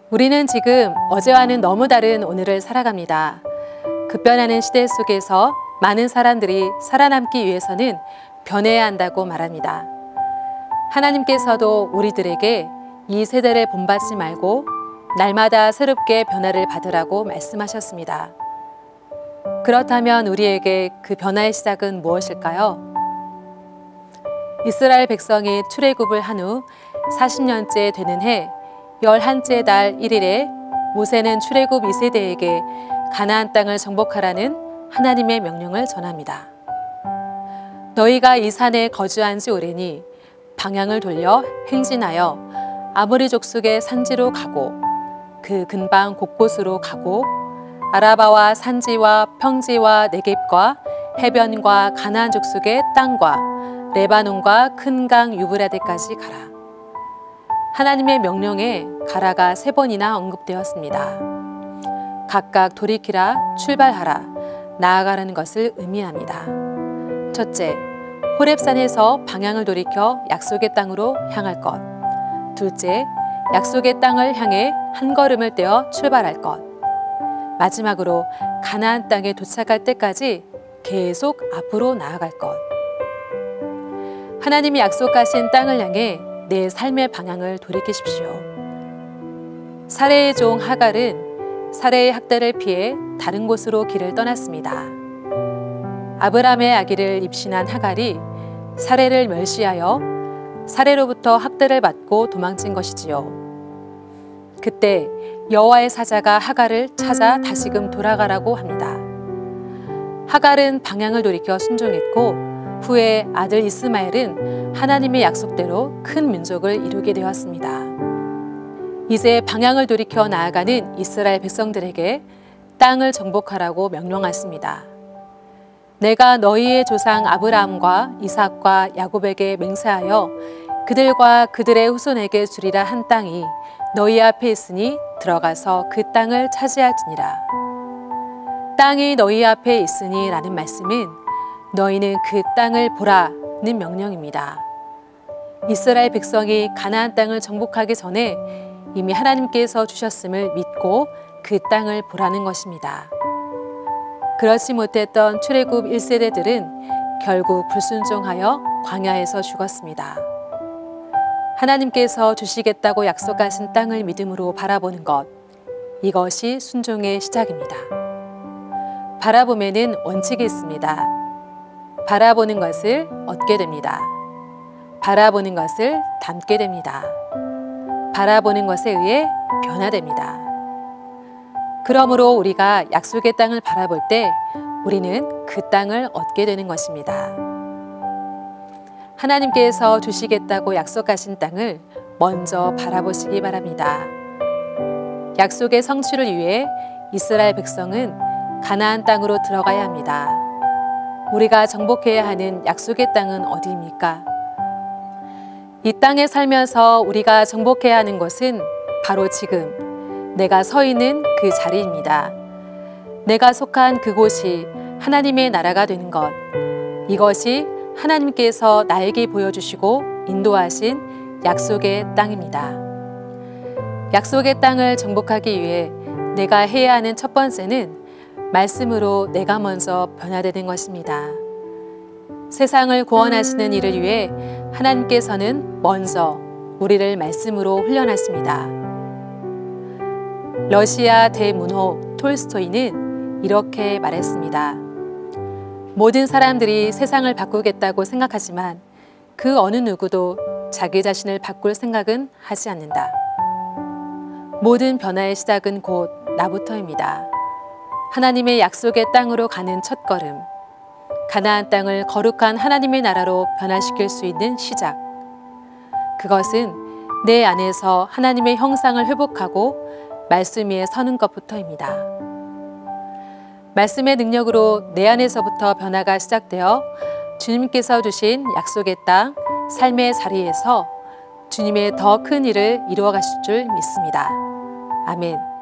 우리는 지금 어제와는 너무 다른 오늘을 살아갑니다. 급변하는 시대 속에서 많은 사람들이 살아남기 위해서는 변해야 한다고 말합니다. 하나님께서도 우리들에게 이 세대를 본받지 말고 날마다 새롭게 변화를 받으라고 말씀하셨습니다. 그렇다면 우리에게 그 변화의 시작은 무엇일까요? 이스라엘 백성이 출애굽을 한 후 40년째 되는 해 11째 달 1일에 모세는 출애굽 2세대에게 가나안 땅을 정복하라는 하나님의 명령을 전합니다. 너희가 이 산에 거주한 지 오래니 방향을 돌려 행진하여 아모리 족속의 산지로 가고 그 근방 곳곳으로 가고 아라바와 산지와 평지와 네겝과 해변과 가나안 족속의 땅과 레바논과 큰 강 유브라데까지 가라. 하나님의 명령에 가라가 3번이나 언급되었습니다. 각각 돌이키라, 출발하라, 나아가라는 것을 의미합니다. 첫째, 호렙산에서 방향을 돌이켜 약속의 땅으로 향할 것. 둘째, 약속의 땅을 향해 한 걸음을 떼어 출발할 것. 마지막으로 가나안 땅에 도착할 때까지 계속 앞으로 나아갈 것. 하나님이 약속하신 땅을 향해 내 삶의 방향을 돌이키십시오. 사레의 종 하갈은 사레의 학대를 피해 다른 곳으로 길을 떠났습니다. 아브람의 아기를 입신한 하갈이 사레를 멸시하여 사레로부터 학대를 받고 도망친 것이지요. 그때 여호와의 사자가 하갈을 찾아 다시금 돌아가라고 합니다. 하갈은 방향을 돌이켜 순종했고 후에 아들 이스마엘은 하나님의 약속대로 큰 민족을 이루게 되었습니다. 이제 방향을 돌이켜 나아가는 이스라엘 백성들에게 땅을 정복하라고 명령하십니다. 내가 너희의 조상 아브라함과 이삭과 야곱에게 맹세하여 그들과 그들의 후손에게 주리라 한 땅이 너희 앞에 있으니 들어가서 그 땅을 차지할지니라. 땅이 너희 앞에 있으니 라는 말씀은 너희는 그 땅을 보라는 명령입니다. 이스라엘 백성이 가나안 땅을 정복하기 전에 이미 하나님께서 주셨음을 믿고 그 땅을 보라는 것입니다. 그렇지 못했던 출애굽 1세대들은 결국 불순종하여 광야에서 죽었습니다. 하나님께서 주시겠다고 약속하신 땅을 믿음으로 바라보는 것, 이것이 순종의 시작입니다. 바라봄에는 원칙이 있습니다. 바라보는 것을 얻게 됩니다. 바라보는 것을 담게 됩니다. 바라보는 것에 의해 변화됩니다. 그러므로 우리가 약속의 땅을 바라볼 때 우리는 그 땅을 얻게 되는 것입니다. 하나님께서 주시겠다고 약속하신 땅을 먼저 바라보시기 바랍니다. 약속의 성취를 위해 이스라엘 백성은 가나안 땅으로 들어가야 합니다. 우리가 정복해야 하는 약속의 땅은 어디입니까? 이 땅에 살면서 우리가 정복해야 하는 것은 바로 지금 내가 서 있는 그 자리입니다. 내가 속한 그곳이 하나님의 나라가 되는 것, 이것이 하나님께서 나에게 보여주시고 인도하신 약속의 땅입니다. 약속의 땅을 정복하기 위해 내가 해야 하는 첫 번째는 말씀으로 내가 먼저 변화되는 것입니다. 세상을 구원하시는 일을 위해 하나님께서는 먼저 우리를 말씀으로 훈련하십니다. 러시아 대문호 톨스토이는 이렇게 말했습니다. 모든 사람들이 세상을 바꾸겠다고 생각하지만 그 어느 누구도 자기 자신을 바꿀 생각은 하지 않는다. 모든 변화의 시작은 곧 나부터입니다. 하나님의 약속의 땅으로 가는 첫걸음, 가나안 땅을 거룩한 하나님의 나라로 변화시킬 수 있는 시작. 그것은 내 안에서 하나님의 형상을 회복하고 말씀 위에 서는 것부터입니다. 말씀의 능력으로 내 안에서부터 변화가 시작되어 주님께서 주신 약속의 땅, 삶의 자리에서 주님의 더 큰 일을 이루어 가실 줄 믿습니다. 아멘.